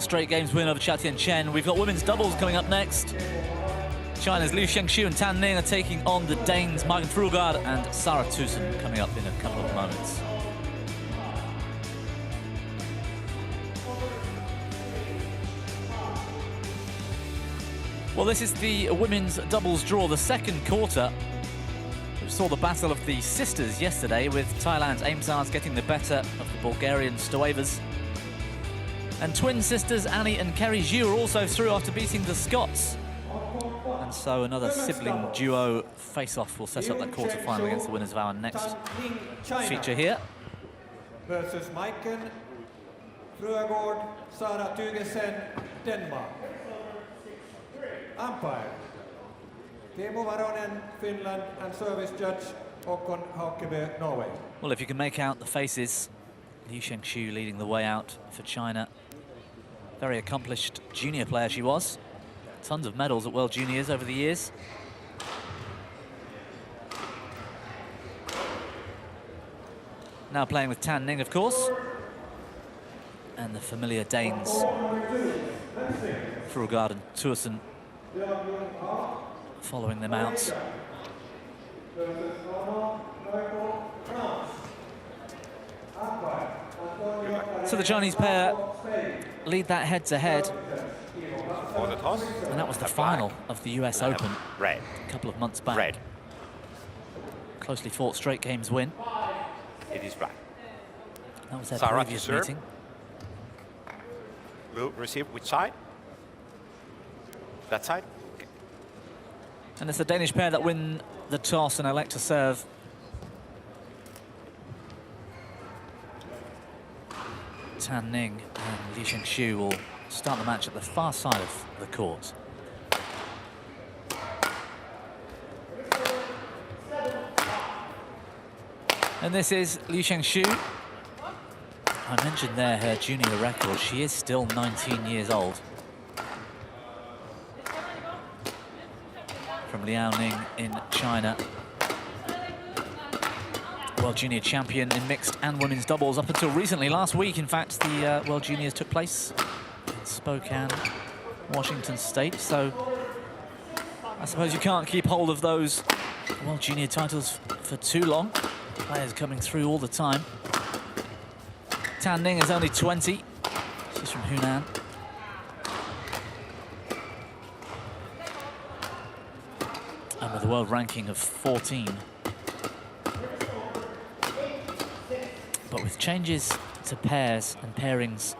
straight games win over CHN. We've got women's doubles coming up next. China's Liu Shengxu and Tan Ning are taking on the Danes Megan Fruergaard and Sarah Thygesen coming up in a couple of moments. Well, this is the women's doubles draw, the second quarter. We saw the battle of the sisters yesterday, with Thailand's Aimsars getting the better of the Bulgarian Stoevas. And twin sisters Annie and Kerry Zhu are also through after beating the Scots. And so another sibling duo face-off will set up that quarter-final against the winners of our next feature here. Versus Maiken, Fruergaard, Sarah Thygesen, Denmark. Umpire, Teemu Varonen, Finland, and service judge Håkon Haukebø, Norway. Well, if you can make out the faces, Liu Shengxu leading the way out for China. Very accomplished junior player she was. Tons of medals at World Juniors over the years. Now playing with Tan Ning, of course. And the familiar Danes, Fruergaard and Thygesen, following them out. So the Chinese pair lead that head-to-head. And that was the final of the US Open a couple of months back. Red. Closely fought straight games win. It is black. That was their Sarah previous to serve. meeting. Will receive which side? That side? Okay. And it's the Danish pair that win the toss and elect to serve. Tan Ning and Liu Shengxu will start the match at the far side of the court. And this is Liu Shengxu. I mentioned there her junior record. She is still 19 years old. From Liaoning in China. World Junior champion in mixed and women's doubles up until recently. Last week, in fact, the World Juniors took place in Spokane, Washington State. So I suppose you can't keep hold of those World Junior titles for too long. Players coming through all the time. Tan Ning is only 20. She's from Hunan. And with a world ranking of 14. But with changes to pairs and pairings,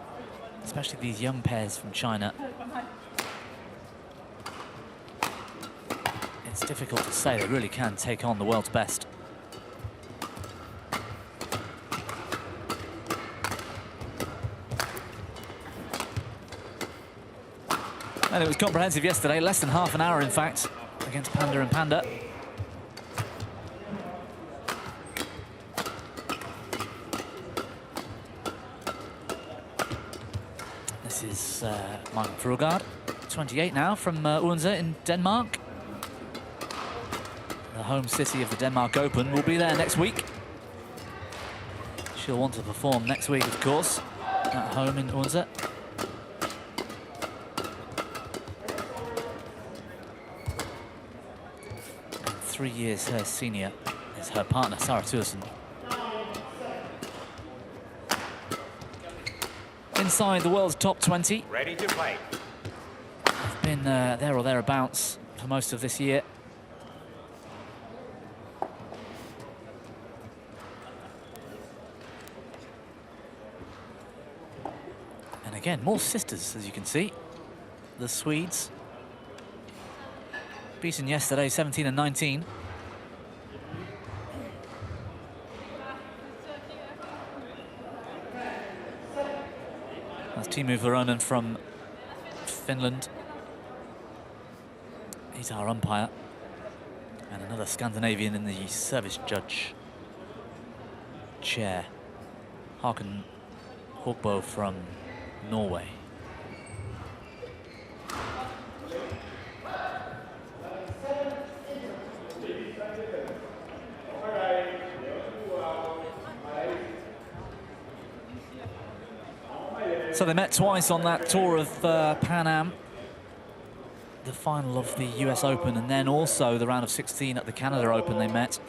especially these young pairs from China, it's difficult to say. They really can take on the world's best. And it was comprehensive yesterday, less than half an hour, in fact, against Panda and Panda. This is Megan Fruergaard, 28 now, from Odense in Denmark. The home city of the Denmark Open. Will be there next week. She'll want to perform next week, of course, at home in Odense. 3 years her senior is her partner, Sarah Thygesen. Inside the world's top 20. Ready to play. They've been there or thereabouts for most of this year. And again, more sisters, as you can see. The Swedes. Beaten yesterday, 17 and 19. That's Teemu Varonen from Finland. He's our umpire. And another Scandinavian in the service judge chair. Håkon Haukebø from Norway. So they met twice on that tour of Pan Am. The final of the US Open and then also the round of 16 at the Canada Open they met.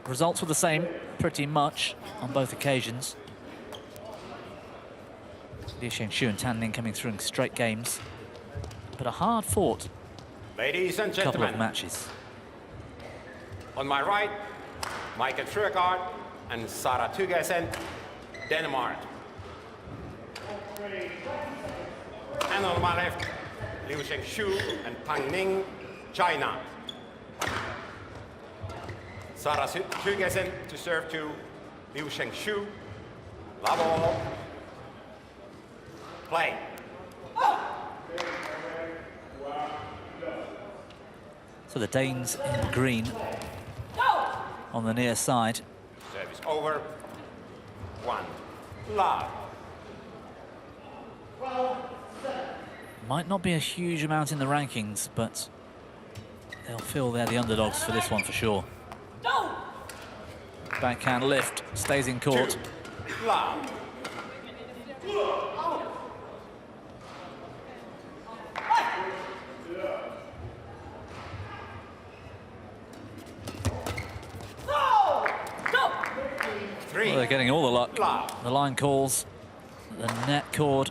Results were the same, pretty much, on both occasions. Liu Xingshu and Tan Ning coming through in straight games. But a hard-fought Ladies and couple gentlemen, of matches. on my right, Michael Fruergaard and Sara Thygesen, Denmark. And on my left, Liu Xingshu and Tan Ning, China. Sara Thygesen to serve to Liu Xingshu. Love all. Play. So the Danes in green on the near side. Service over. 1. Love. Might not be a huge amount in the rankings, but they'll feel they're the underdogs for this one for sure. Backhand lift, stays in court. 2. Love. Well, they're getting all the luck. The line calls, the net cord.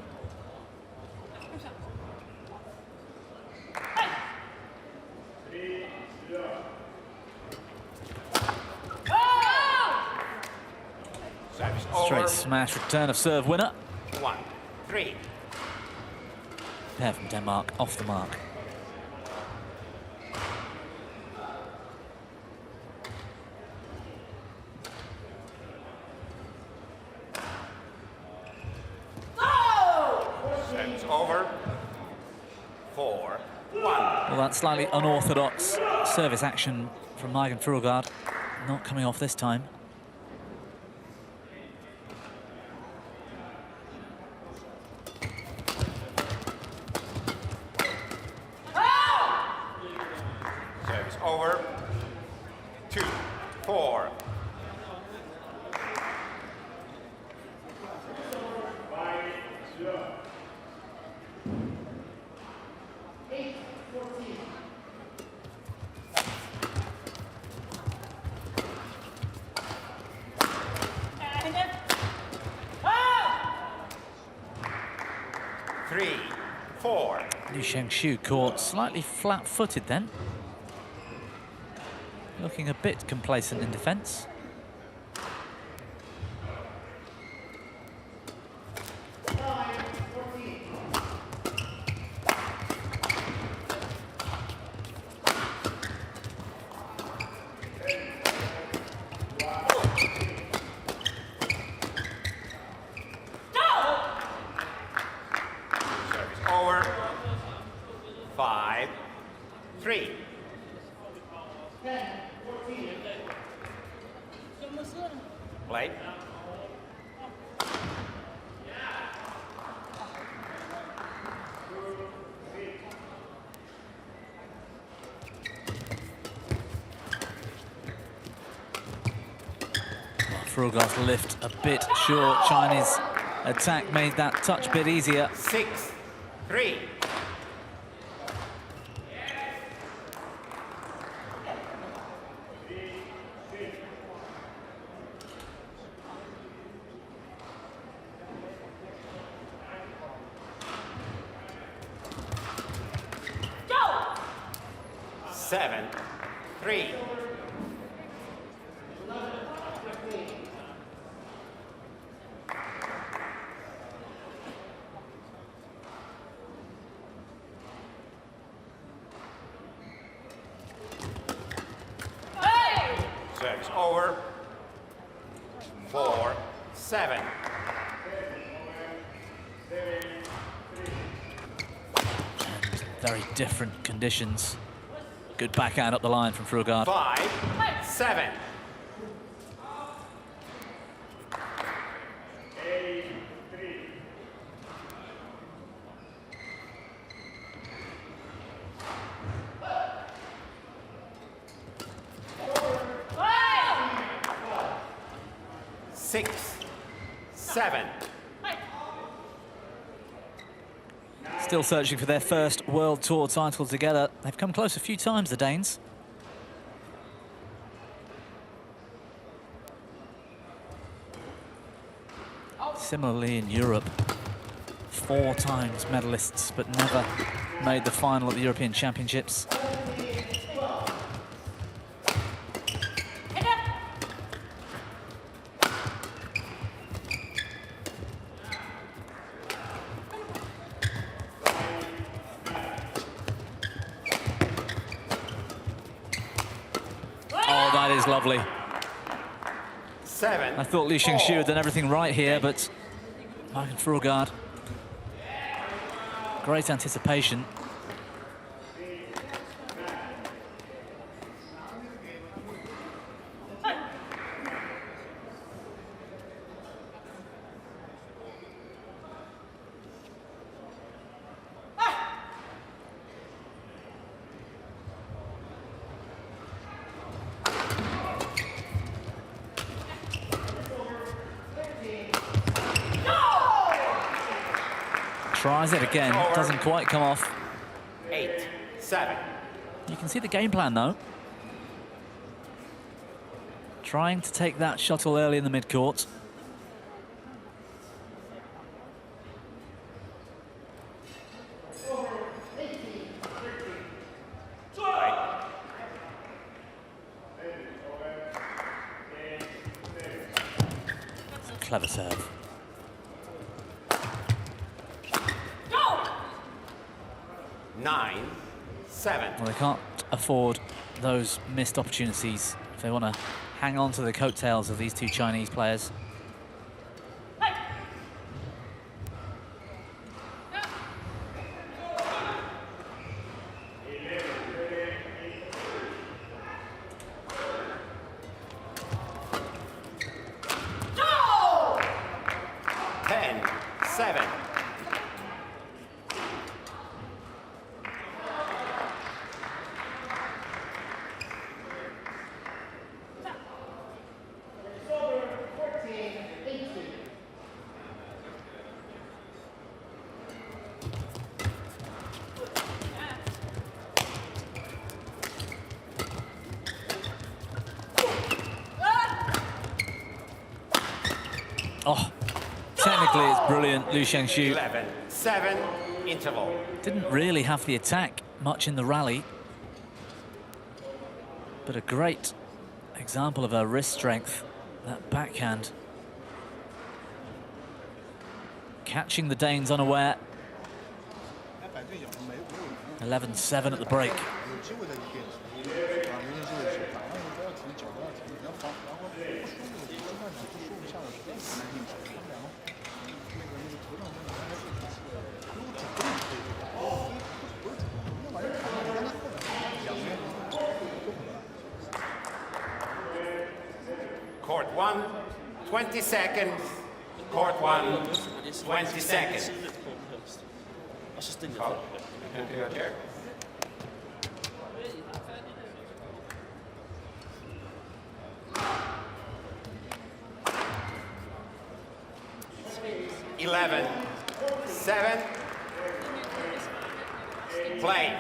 Straight smash, return of serve winner. 1, 3. Pair from Denmark, off the mark. Service over. 4, 1. Well, that slightly unorthodox service action from Michael Fruergaard, not coming off this time. Service over. 2, 4. Liu Xingshu caught slightly flat-footed then. Looking a bit complacent in defence. Over. 5, 3. Play. Fruergaard's lift a bit short. Chinese attack made that touch a bit easier. 6, 3. Go! 7, 3. Service over. 4, 7. Very different conditions. Good backhand up the line from Fruergaard. 5, 7. Six, 7. Still searching for their first World Tour title together. They've come close a few times, the Danes. Similarly in Europe, 4 times medalists, but never made the final at the European Championships. Oh, that is lovely. 7. I thought Liu Xingshu had done everything right here, but Fruergaard, great anticipation. Tries it again, doesn't quite come off. 8-7. You can see the game plan though. Trying to take that shuttle early in the mid-court. Clever serve. 9-7. Well, they can't afford those missed opportunities if they want to hang on to the coattails of these 2 Chinese players. Oh, technically it's brilliant, Liu Xingshu. 11-7 interval. Didn't really have the attack much in the rally, but a great example of her wrist strength, that backhand. Catching the Danes unaware. 11-7 at the break. Court 1, 20 seconds. Court 1, 20 seconds. Oh, into your chair. Eleven, 7. Play.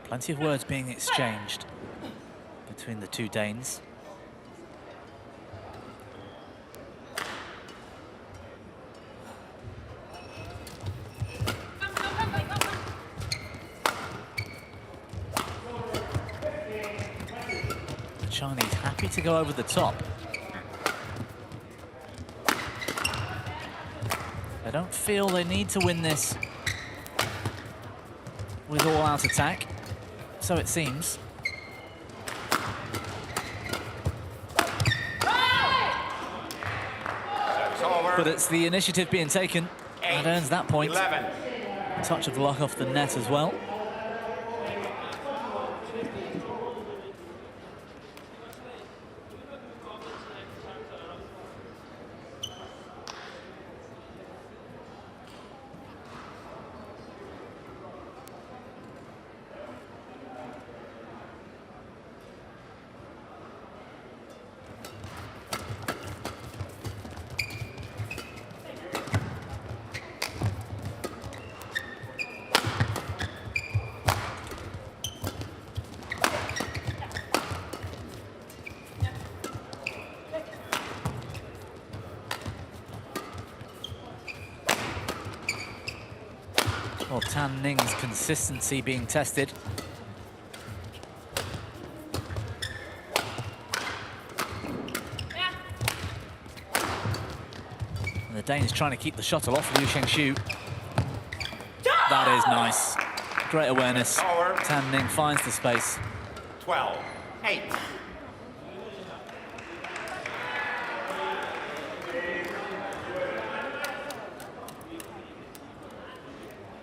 Plenty of words being exchanged between the 2 Danes. The Chinese happy to go over the top. They don't feel they need to win this with all-out attack, so it seems. But it's the initiative being taken that earns that point. 11. Touch of luck off the net as well. Well, Tan Ning's consistency being tested. And the Dane's trying to keep the shuttle off Liu Shengshu. That is nice. Great awareness. Tan Ning finds the space. 12-8.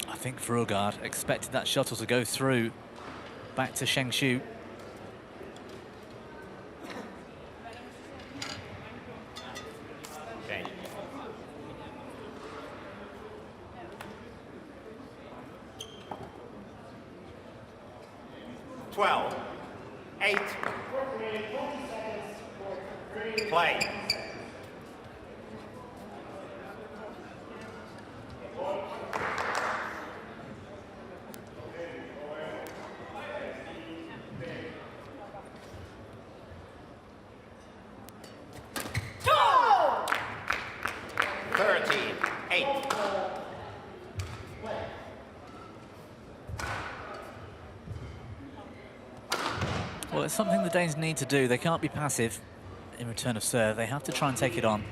I think Fruergaard expected that shuttle to go through back to Shengshu. Okay. Twelve. 8. Play. Go! 13-8. Well, it's something the Danes need to do. They can't be passive in return of serve. They have to try and take it on.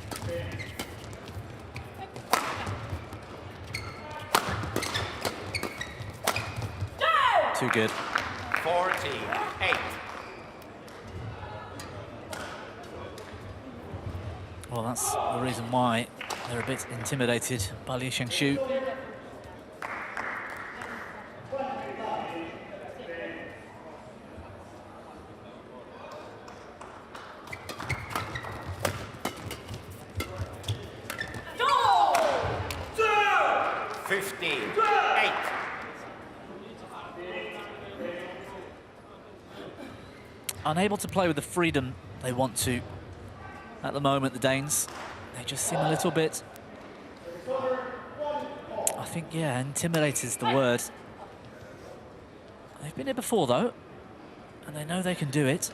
Too good. 14-8. Well, that's the reason why they're a bit intimidated by Liu Shengshu. Unable to play with the freedom they want to at the moment, the Danes. They just seem a little bit, I think, yeah, intimidated is the word. They've been here before, though, and they know they can do it.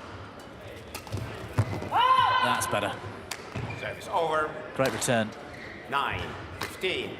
That's better. Service over. Great return. 9-15.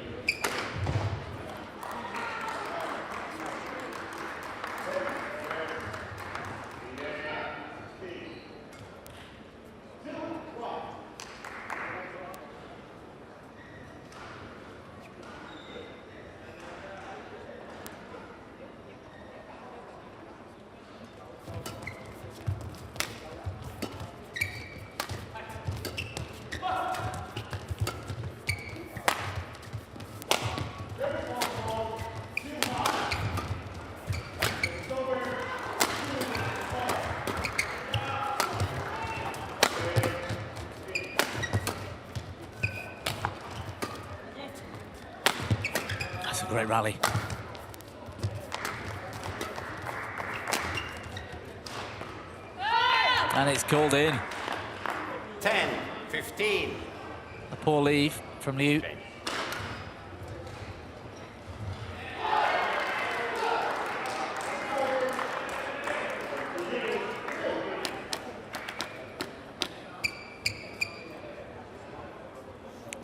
Great rally. And it's called in. 10-15. A poor leave from Liu. Okay.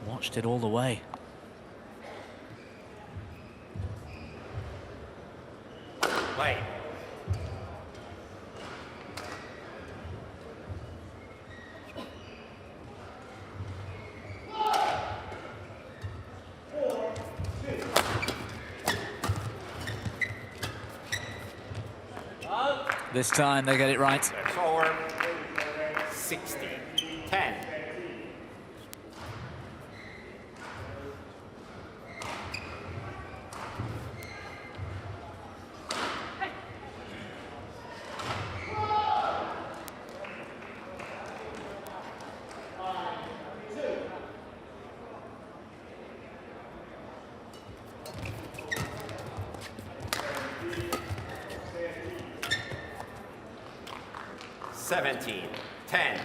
Watched it all the way. Play. This time they get it right. That's over. 60-10. Seventeen, 10.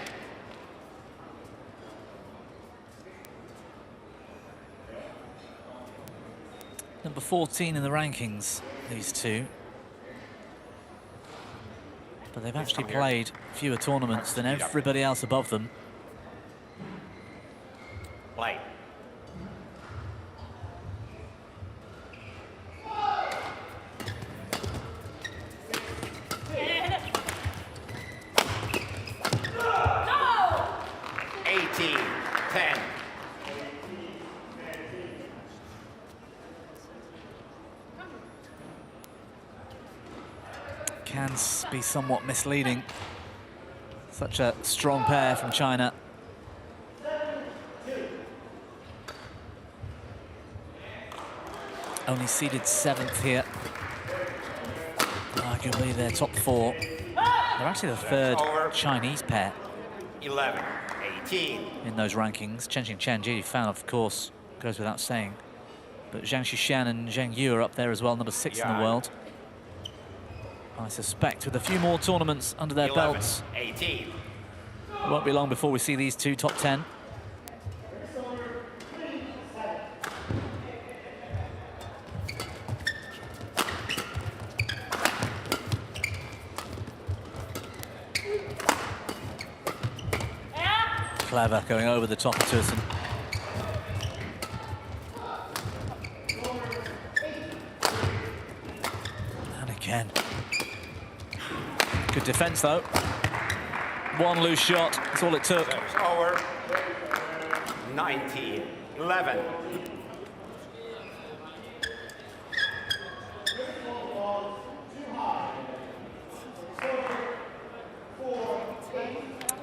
Number 14 in the rankings, these two. But they've actually played fewer tournaments than everybody else above them. Play. can be somewhat misleading. Such a strong pair from China. Only seeded 7th here. Arguably their top 4. They're actually the 3rd Chinese pair 11-18 in those rankings. Chen Fan, of course, goes without saying. But Zhang Xishan and Zheng Yu are up there as well, number 6 in the world. I suspect with a few more tournaments under their belts, 18. It won't be long before we see these two top 10. Clever going over the top of Thygesen. And again. Good defense though. One loose shot, that's all it took. Service over. 19-11.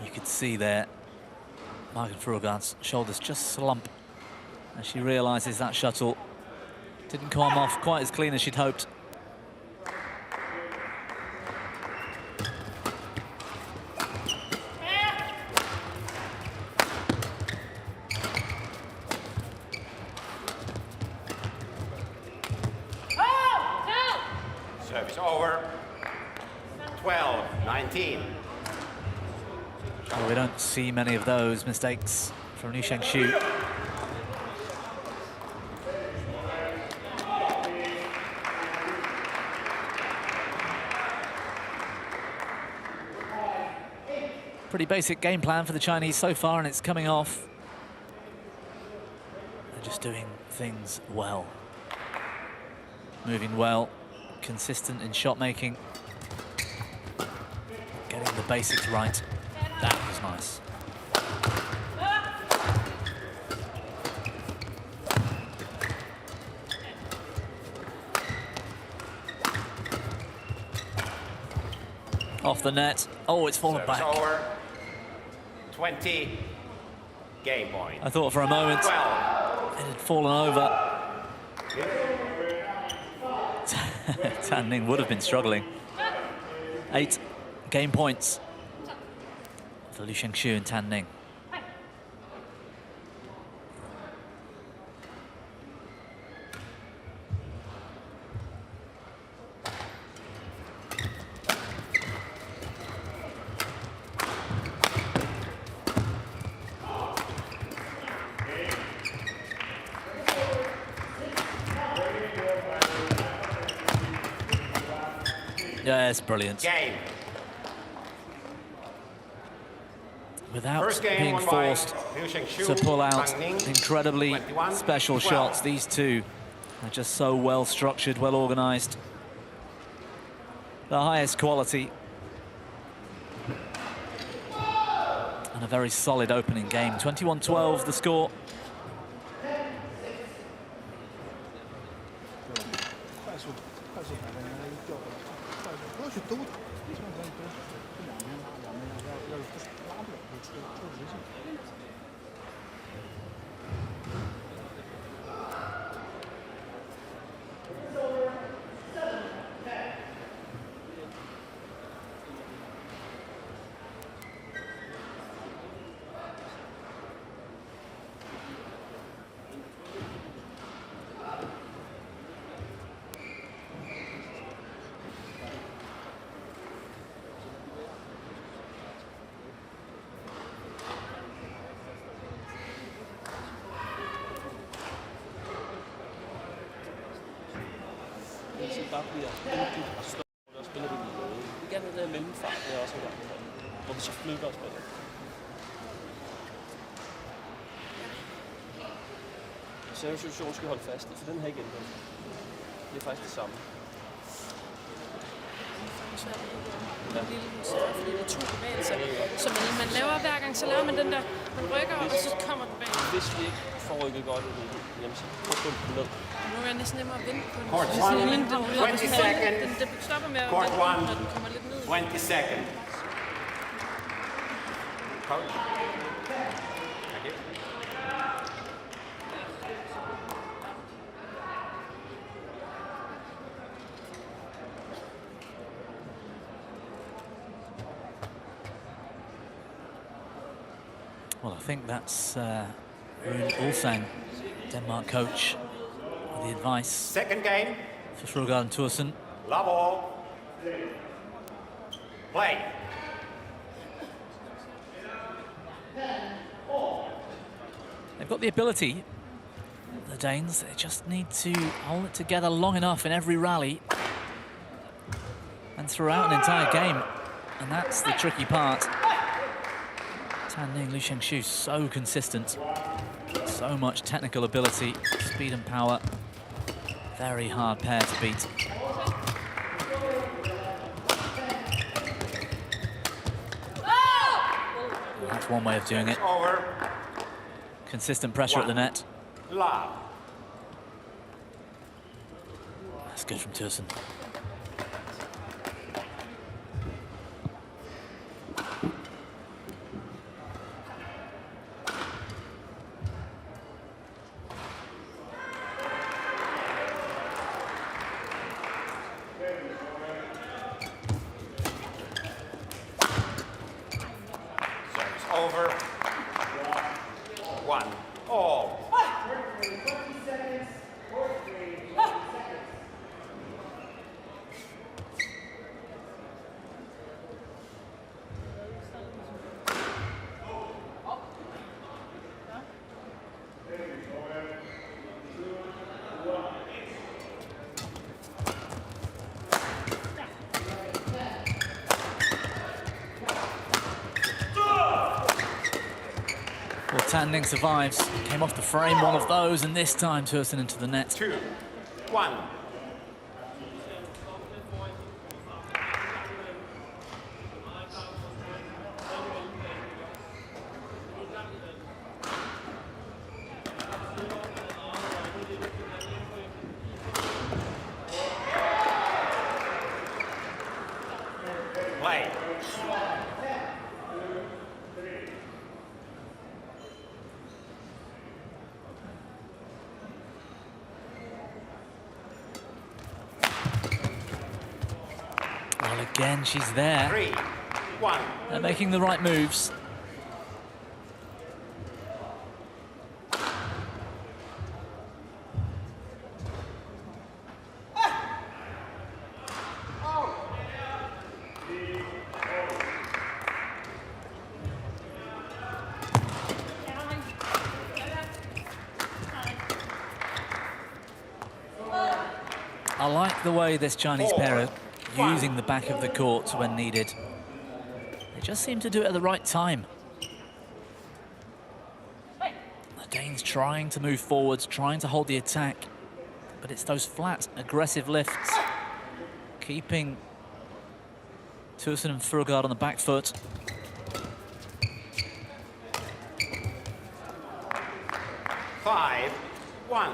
You could see there Fruergaard's shoulders just slump as she realises that shuttle didn't come off quite as clean as she'd hoped. Service over. 12-19. Well, we don't see many of those mistakes from Liu Shangshu. Pretty basic game plan for the Chinese so far, and it's coming off. They're just doing things well. Moving well, consistent in shot making. Getting the basics right. That was nice. Off the net. Oh, it's fallen back. Over. 20. Game point. I thought for a moment 12. it had fallen over. Tan Ning would have been struggling. 8 game points for Liu Shangshu and Tan Ning. Yes, brilliant. Game. Without being forced to pull out incredibly special shots, these two are just so well structured, well organized. The highest quality. And a very solid opening game. 21-12 the score. Bare bliver enkelt og stort, og spiller det med noget. Vi gerne have det mellemfart, det er også en gang, hvor vi så flytter os på det. Servesituation skal holde fast i, for den her ikke ændret. Det er faktisk det samme. Det er lille serve, fordi det er 2 bevægelser, så man laver hver gang, så laver man den der, man rykker, og så kommer den bag. Hvis vi ikke får rykket godt ud, jamen så putter du ned. Det må være næsten nemmere at vinde på den. Court Hvis one, den- den- 20 seconds. Den stopper med at Court vinde, one, når den kommer lidt ned. 20 seconds. Coach. Thank you. Well, I think that's Rune Olsang, Denmark coach, with the advice Second game. for Fruergaard and Thygesen. Love all. Play. They've got the ability, the Danes. They just need to hold it together long enough in every rally and throughout an entire game. And that's the tricky part. Tan Ning, Liu Shengshu, so consistent. So much technical ability, speed and power. Very hard pair to beat. That's one way of doing it. Over. Consistent pressure at the net. Love. That's good from Thygesen. Service over. 1-all. Well, Tan Ning survives. Came off the frame, one of those, and this time Thygesen into the net. 2-1. Play. Well, again, she's there. 3-1. They're making the right moves. I like the way this Chinese pair are using the back of the court when needed. They just seem to do it at the right time. The Danes trying to move forwards, trying to hold the attack, but it's those flat, aggressive lifts, keeping Thygesen and Fruergaard on the back foot. Five, 1.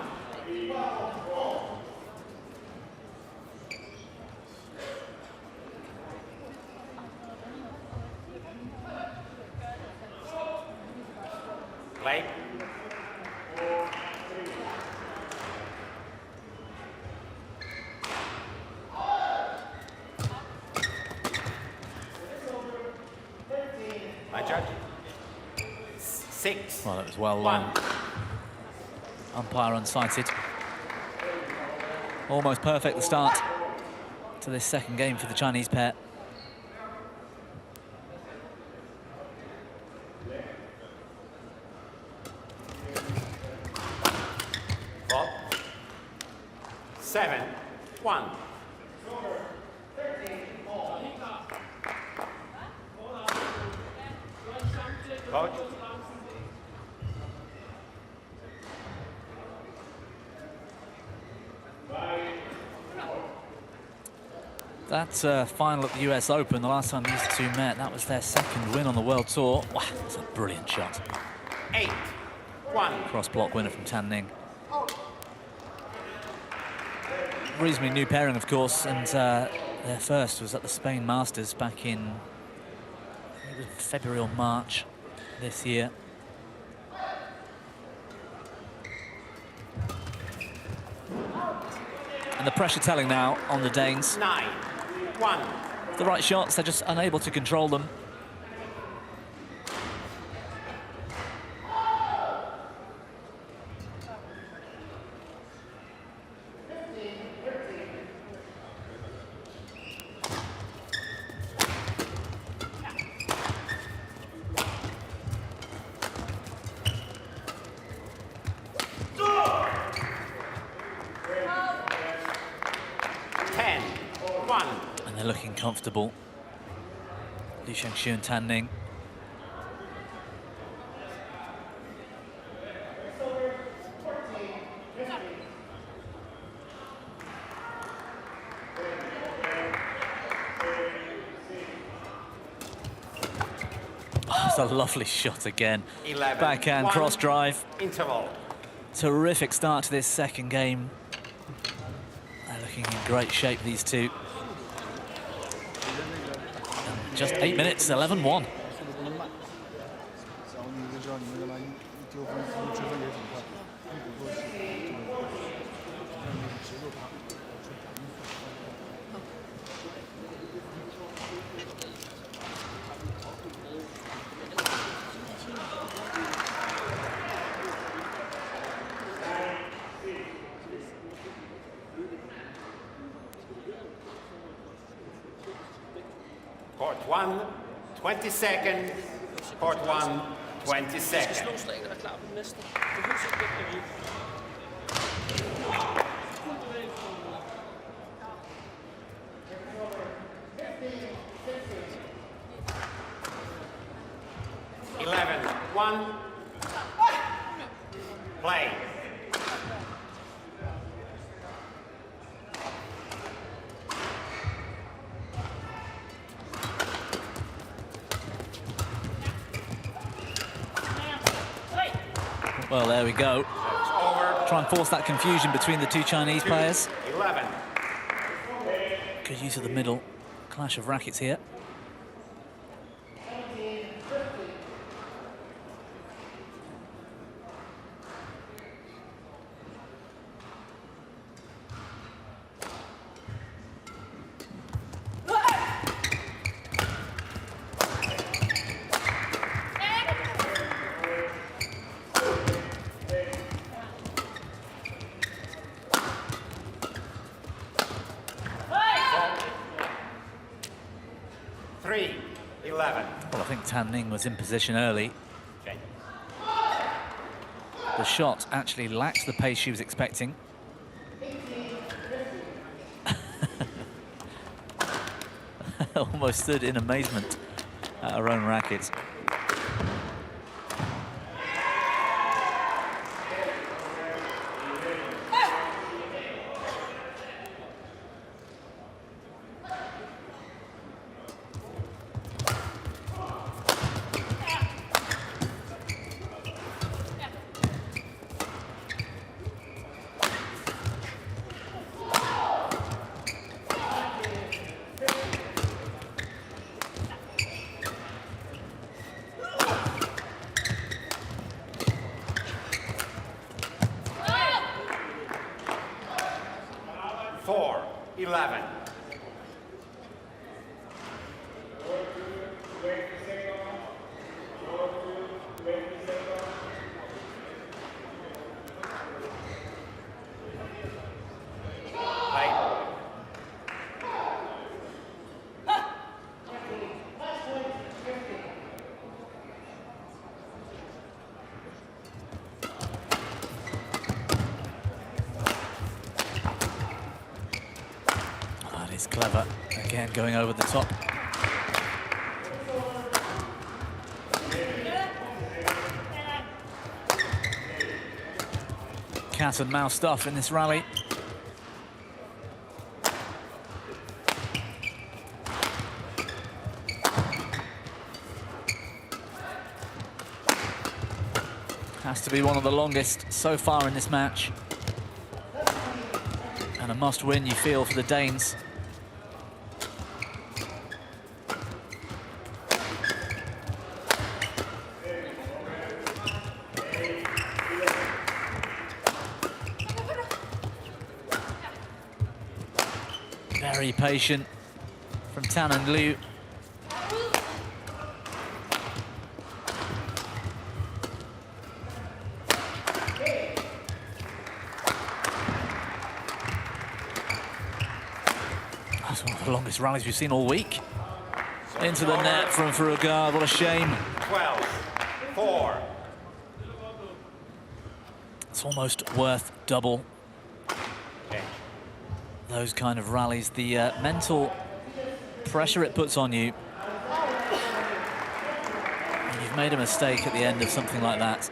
Play. My judge. 6. Well, it was well 1. Umpire unsighted. Almost perfect the start to this second game for the Chinese pair. Ball. 7, 1. Coach. That final at the US Open, the last time these two met, that was their second win on the World Tour. Wow, that's a brilliant shot. 8, 1. Cross-block winner from Tan Ning. Reasonably new pairing, of course, and their first was at the Spain Masters back in, I think it was February or March this year. And the pressure telling now on the Danes. 9-1. The right shots, they're just unable to control them. They're looking comfortable. Liu Shangshu and Tan Ning. Oh, it's a lovely shot again. 11, backhand cross drive. Interval. Terrific start to this second game. They're looking in great shape, these two. Just 8 minutes, 11-1. Court 1, 20 seconds. Court 1, 20 seconds. Slå slag, der er klar på den næste. Det behøver ikke at blive. 11-1. Play. Well, there we go. Try and force that confusion between the two Chinese players. 11. Good use of the middle. Clash of rackets here. Well, I think Tan Ning was in position early. The shot actually lacked the pace she was expecting. Almost stood in amazement at her own racket. Clever, again going over the top. Cat and mouse stuff in this rally. Has to be one of the longest so far in this match. And a must-win, you feel, for the Danes. Very patient from Tan and Liu. That's one of the longest rallies we've seen all week. Into the net from Fruergaard, what a shame. 12-4. It's almost worth double. Change. Those kind of rallies, the mental pressure it puts on you. And you've made a mistake at the end of something like that.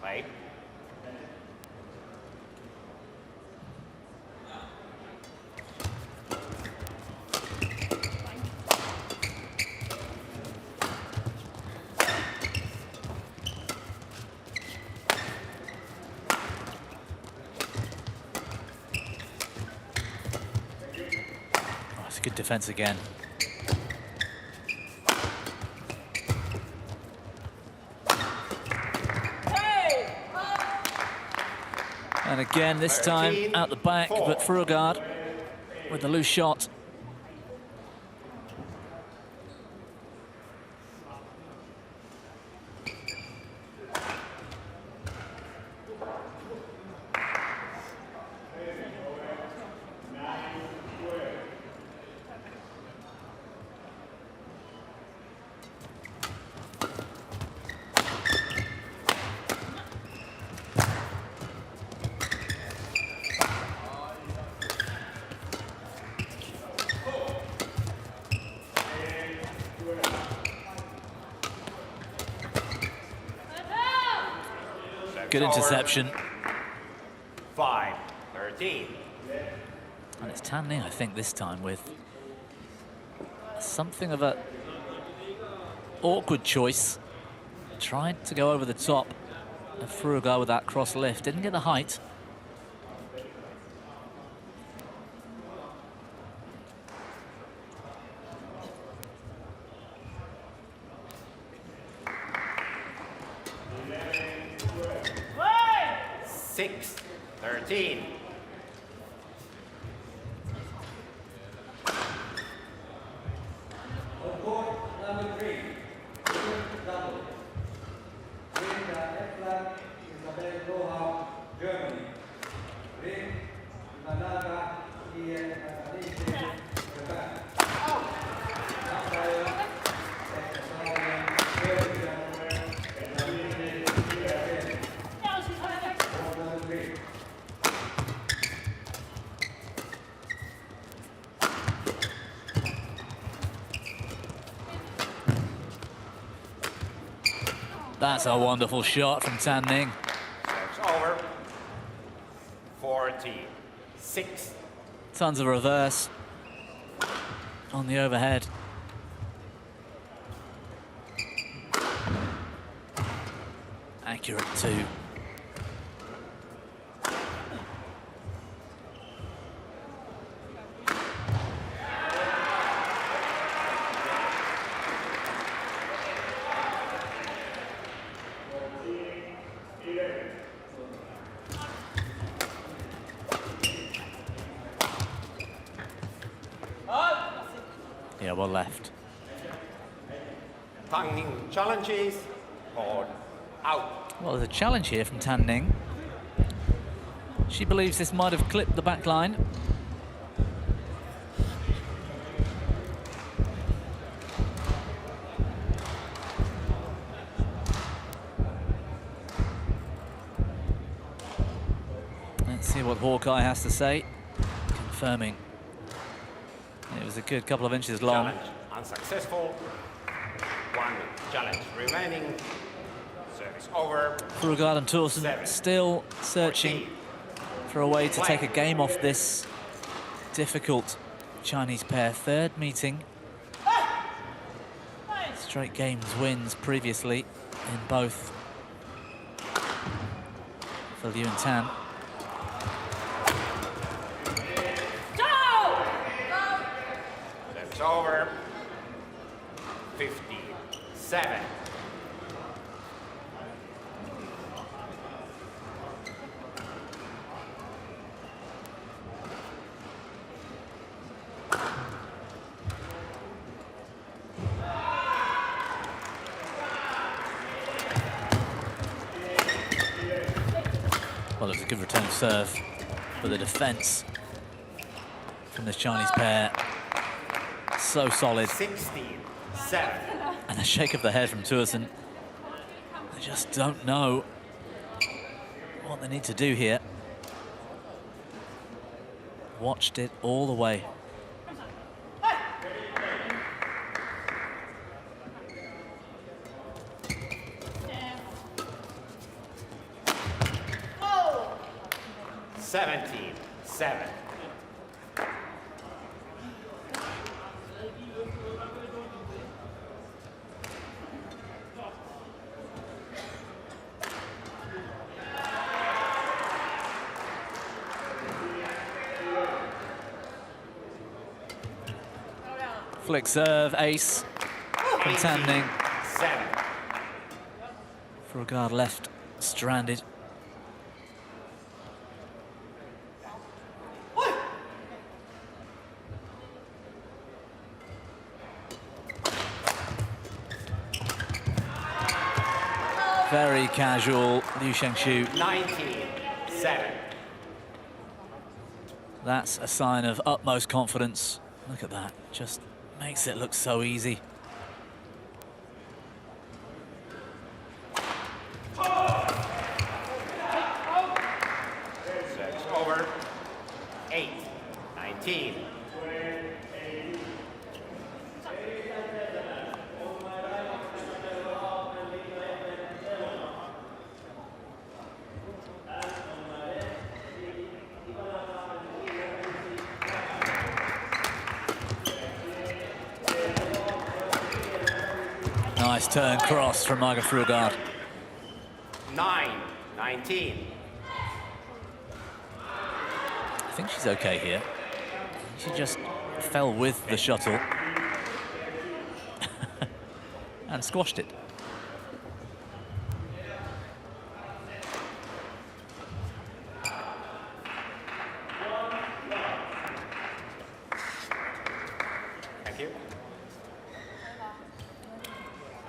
Right. Oh, it's a good defense again. And again, this time out the back, but Fruergaard with the loose shot. Good interception. 5-13. And it's Tan Ning, I think, this time with something of a awkward choice. Tried to go over the top of Fruergaard with that cross lift. Didn't get the height. Six, 13. That's a wonderful shot from Tan Ning. Serves over. 46. Tons of reverse on the overhead. Accurate too. Yeah, well left. Tan Ning challenges or out. Well, there's a challenge here from Tan Ning. She believes this might have clipped the back line. Let's see what Hawkeye has to say, confirming it was a good couple of inches long. Challenge unsuccessful. One challenge remaining. Service over. Fruergaard and Thygesen Seven. still searching for a way to take a game off this difficult Chinese pair. Third meeting. Straight games wins previously in both for Liu and Tan. That's over. 57. Well, it was a good return of serve, but the defense from this Chinese pair so solid. 16-7. And a shake of the head from Thygesen. They just don't know what they need to do here. Watched it all the way. Oh. 17-7. Flick serve, ace from Tan. 7. Fruergaard left stranded. Very casual, Liu Shengshu. 19-7. That's a sign of utmost confidence. Look at that, just makes it look so easy. That's over. 8-19. Nice turn cross from Marga Fruergaard. 9-19. I think she's okay here. She just fell with the shuttle and squashed it. Thank you.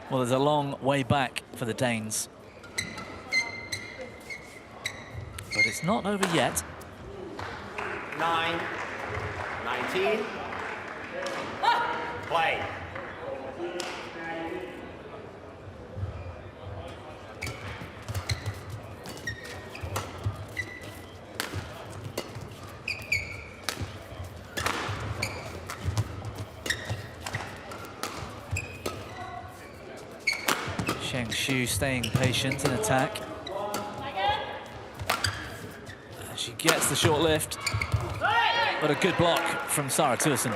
Well, there's a long way back for the Danes. But it's not over yet. 9-19. Play. Shengshu staying patient in attack. And she gets the short lift. But a good block from Sarah Thygesen.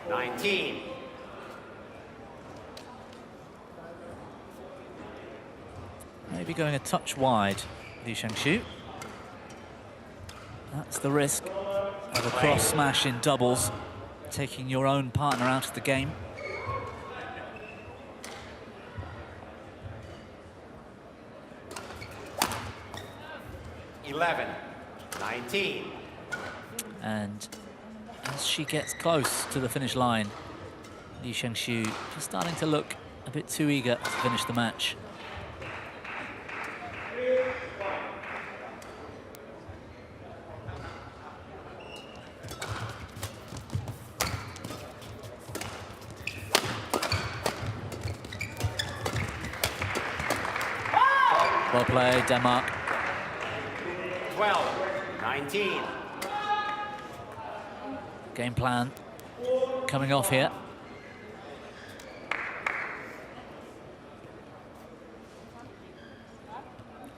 10-19. Maybe going a touch wide, Liu Shengshu. That's the risk of a cross smash in doubles, taking your own partner out of the game. Eleven, 19. And as she gets close to the finish line, Liu Shengshu just starting to look a bit too eager to finish the match. Well played, Denmark. 12-19. Game plan coming off here.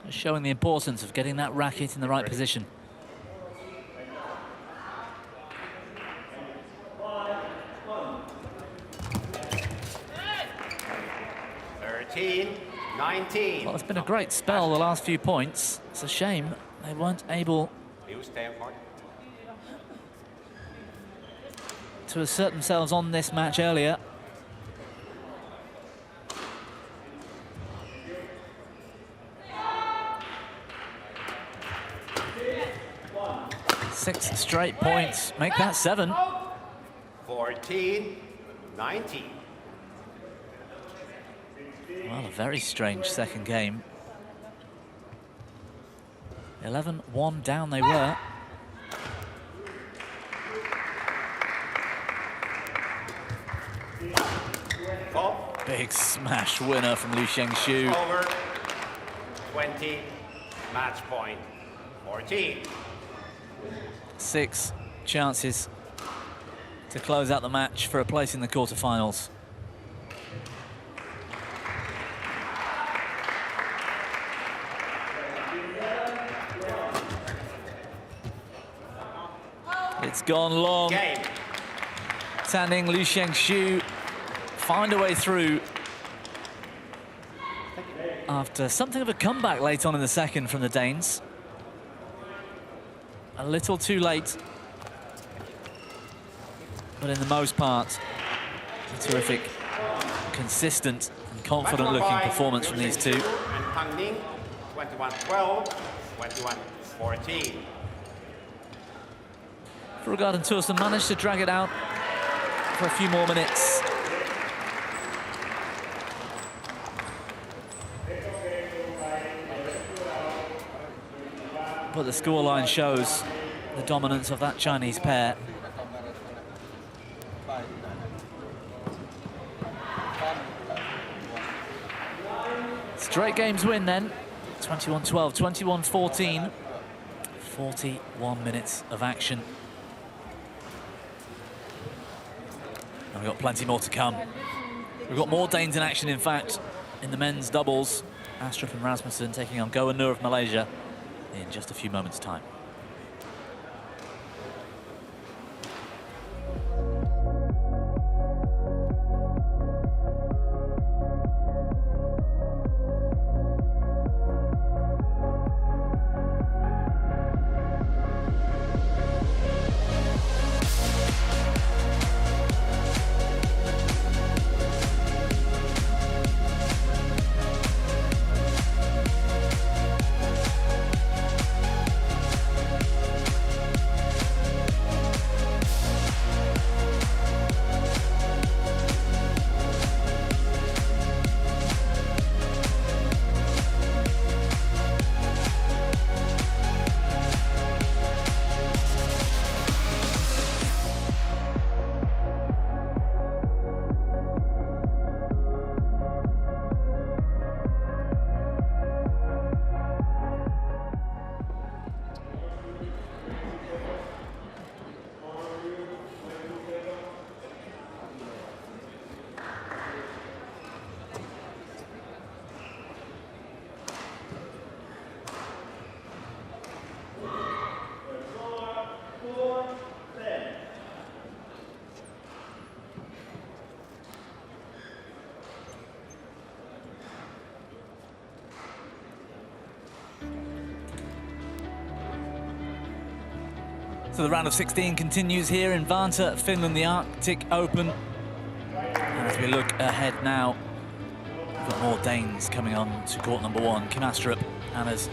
showing the importance of getting that racket in the right position. $19. Well, it's been a great spell the last few points. It's a shame they weren't able to assert themselves on this match earlier. Six straight points, make that 7. 14-19. Well, a very strange second game. 11-1 down they were. Big smash winner from Liu Shengxu. Over 20, match point 14. 6 chances to close out the match for a place in the quarterfinals. It's gone long. Game. Tanning, Liu Shengxu find a way through after something of a comeback late on in the second from the Danes. A little too late, but in the most part, a terrific, consistent and confident-looking performance from these two. And Pang Ning, 21-12, 21-14. Fruergaard and Thygesen managed to drag it out for a few more minutes. But the scoreline shows the dominance of that Chinese pair. Straight games win then. 21-12, 21-14. 41 minutes of action. And we've got plenty more to come. We've got more Danes in action, in fact, in the men's doubles. Astrup and Rasmussen taking on Go and Nur of Malaysia in just a few moments' time. So the round of 16 continues here in Vantaa, Finland, the Arctic Open. And as we look ahead now, we've got more Danes coming on to court number 1. Kim Astrup, Anna's